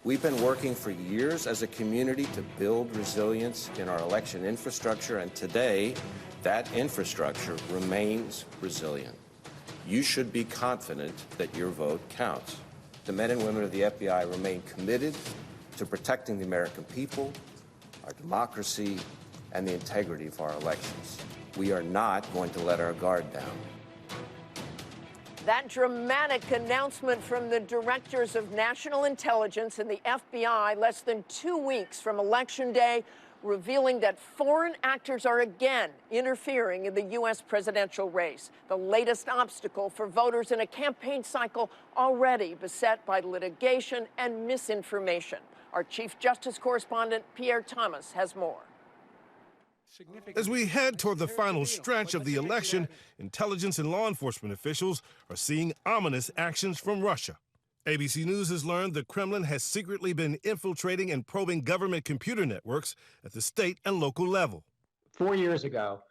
We've been working for years as a community to build resilience in our election infrastructure, and today that infrastructure remains resilient. You should be confident that your vote counts. The men and women of the FBI remain committed to protecting the American people, our democracy, and the integrity of our elections. We are not going to let our guard down. That dramatic announcement from the directors of national intelligence and the FBI less than 2 weeks from Election Day, revealing that foreign actors are again interfering in the U.S. presidential race, the latest obstacle for voters in a campaign cycle already beset by litigation and misinformation. Our Chief Justice Correspondent Pierre has more. As we head toward the final stretch of the election, intelligence and law enforcement officials are seeing ominous actions from Russia. ABC News has learned the Kremlin has secretly been infiltrating and probing government computer networks at the state and local level. 4 years ago,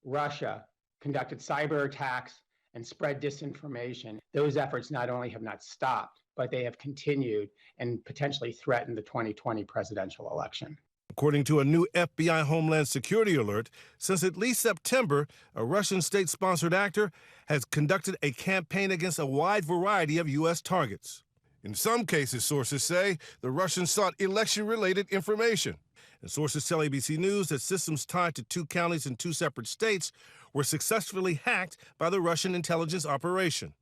Russia conducted cyber attacks and spread disinformation. Those efforts not only have not stopped, but they have continued and potentially threatened the 2020 presidential election. According to a new FBI Homeland Security alert, since at least September, a Russian state-sponsored actor has conducted a campaign against a wide variety of U.S. targets. In some cases, sources say, the Russians sought election-related information. And sources tell ABC News that systems tied to 2 counties in 2 separate states were successfully hacked by the Russian intelligence operation.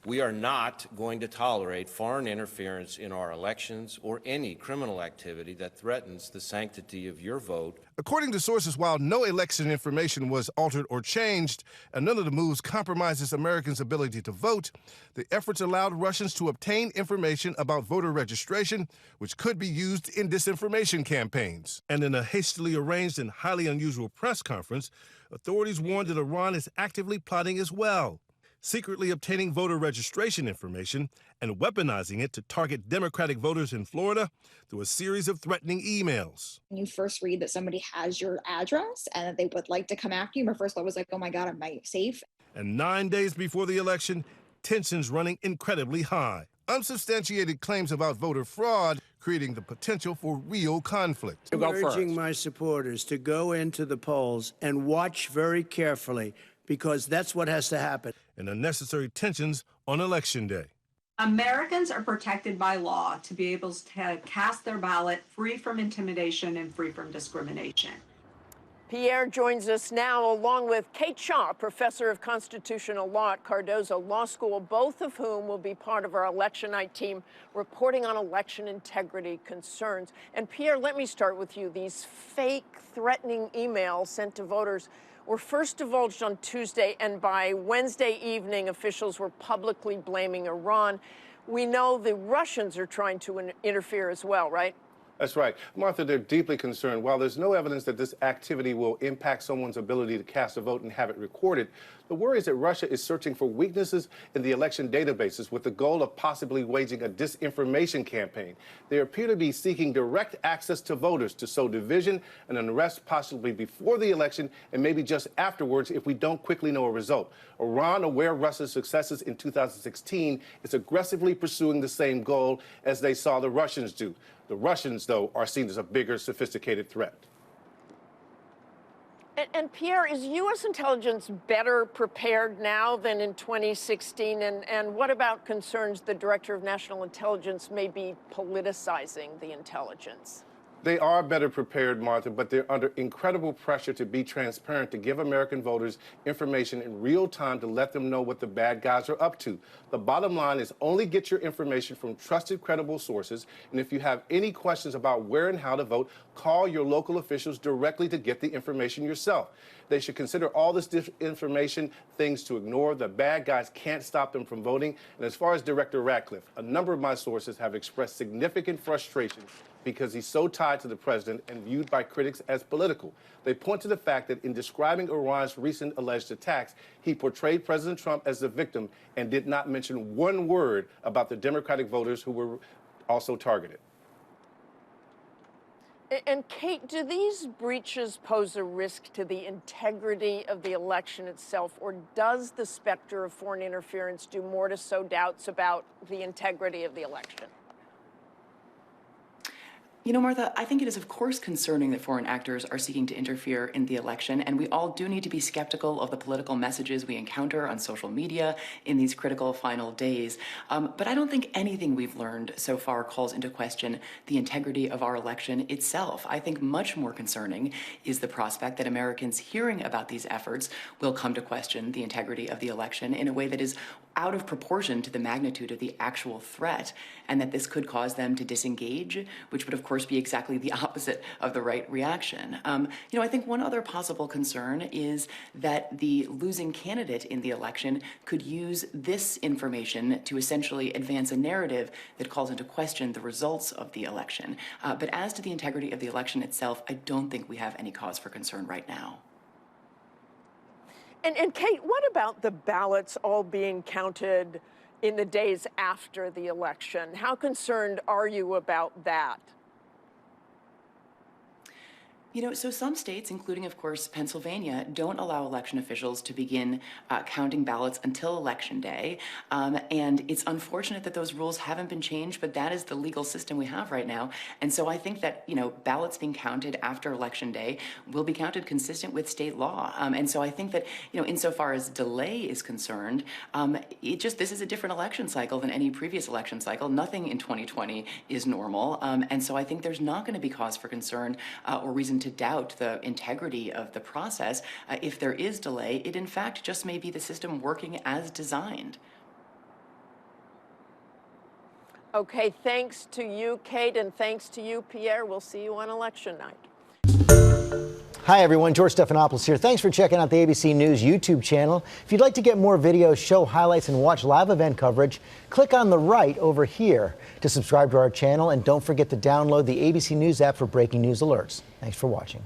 We are not going to tolerate foreign interference in our elections or any criminal activity that threatens the sanctity of your vote. According to sources, while no election information was altered or changed, and none of the moves compromises Americans' ability to vote, the efforts allowed Russians to obtain information about voter registration, which could be used in disinformation campaigns. And in a hastily arranged and highly unusual press conference, authorities warned that Iran is actively plotting as well, secretly obtaining voter registration information and weaponizing it to target Democratic voters in Florida through a series of threatening emails. When you first read that somebody has your address and that they would like to come after you, my first thought was like, oh my God, am I safe? And 9 days before the election, tensions running incredibly high. Unsubstantiated claims about voter fraud creating the potential for real conflict. I'm urging my supporters to go into the polls and watch very carefully, because that's what has to happen. And unnecessary tensions on Election Day. Americans are protected by law to be able to cast their ballot free from intimidation and free from discrimination. Pierre joins us now, along with Kate Shaw, professor of constitutional law at Cardozo Law School, both of whom will be part of our election night team reporting on election integrity concerns. And Pierre, let me start with you. These fake threatening emails sent to voters were first divulged on Tuesday, and by Wednesday evening, officials were publicly blaming Iran. We know the Russians are trying to interfere as well, right? That's right. Martha, they're deeply concerned. While there's no evidence that this activity will impact someone's ability to cast a vote and have it recorded, the worry is that Russia is searching for weaknesses in the election databases with the goal of possibly waging a disinformation campaign. They appear to be seeking direct access to voters to sow division and unrest, possibly before the election and maybe just afterwards if we don't quickly know a result. Iran, aware of Russia's successes in 2016, is aggressively pursuing the same goal as they saw the Russians do. The Russians, though, are seen as a bigger, sophisticated threat. And Pierre, is U.S. intelligence better prepared now than in 2016? And what about concerns the Director of National Intelligence may be politicizing the intelligence? They are better prepared, Martha, but they're under incredible pressure to be transparent, to give American voters information in real time to let them know what the bad guys are up to. The bottom line is only get your information from trusted, credible sources. And if you have any questions about where and how to vote, call your local officials directly to get the information yourself. They should consider all this disinformation things to ignore. The bad guys can't stop them from voting. And as far as Director Ratcliffe, a number of my sources have expressed significant frustration because he's so tied to the president and viewed by critics as political. They point to the fact that in describing Iran's recent alleged attacks, he portrayed President Trump as the victim and did not mention one word about the Democratic voters who were also targeted. And Kate, do these breaches pose a risk to the integrity of the election itself, or does the specter of foreign interference do more to sow doubts about the integrity of the election? You know, Martha, I think it is, of course, concerning that foreign actors are seeking to interfere in the election, and we all do need to be skeptical of the political messages we encounter on social media in these critical final days. But I don't think anything we've learned so far calls into question the integrity of our election itself. I think much more concerning is the prospect that Americans hearing about these efforts will come to question the integrity of the election in a way that is out of proportion to the magnitude of the actual threat, and that this could cause them to disengage, which would, of course, be exactly the opposite of the right reaction. I think one other possible concern is that the losing candidate in the election could use this information to essentially advance a narrative that calls into question the results of the election. But as to the integrity of the election itself, I don't think we have any cause for concern right now. And Kate, what about the ballots all being counted in the days after the election? How concerned are you about that? You know, so some states, including, of course, Pennsylvania, don't allow election officials to begin counting ballots until Election Day. And it's unfortunate that those rules haven't been changed, but that is the legal system we have right now. And so I think that, ballots being counted after Election Day will be counted consistent with state law. And so I think that, insofar as delay is concerned, this is a different election cycle than any previous election cycle. Nothing in 2020 is normal. And so I think there's not going to be cause for concern or reason to doubt the integrity of the process. If there is delay, it in fact just may be the system working as designed. Okay, thanks to you, Kate, and thanks to you, Pierre. We'll see you on election night. Hi, everyone. George Stephanopoulos here. Thanks for checking out the ABC News YouTube channel. If you'd like to get more videos, show highlights, and watch live event coverage, click on the right over here to subscribe to our channel. And don't forget to download the ABC News app for breaking news alerts. Thanks for watching.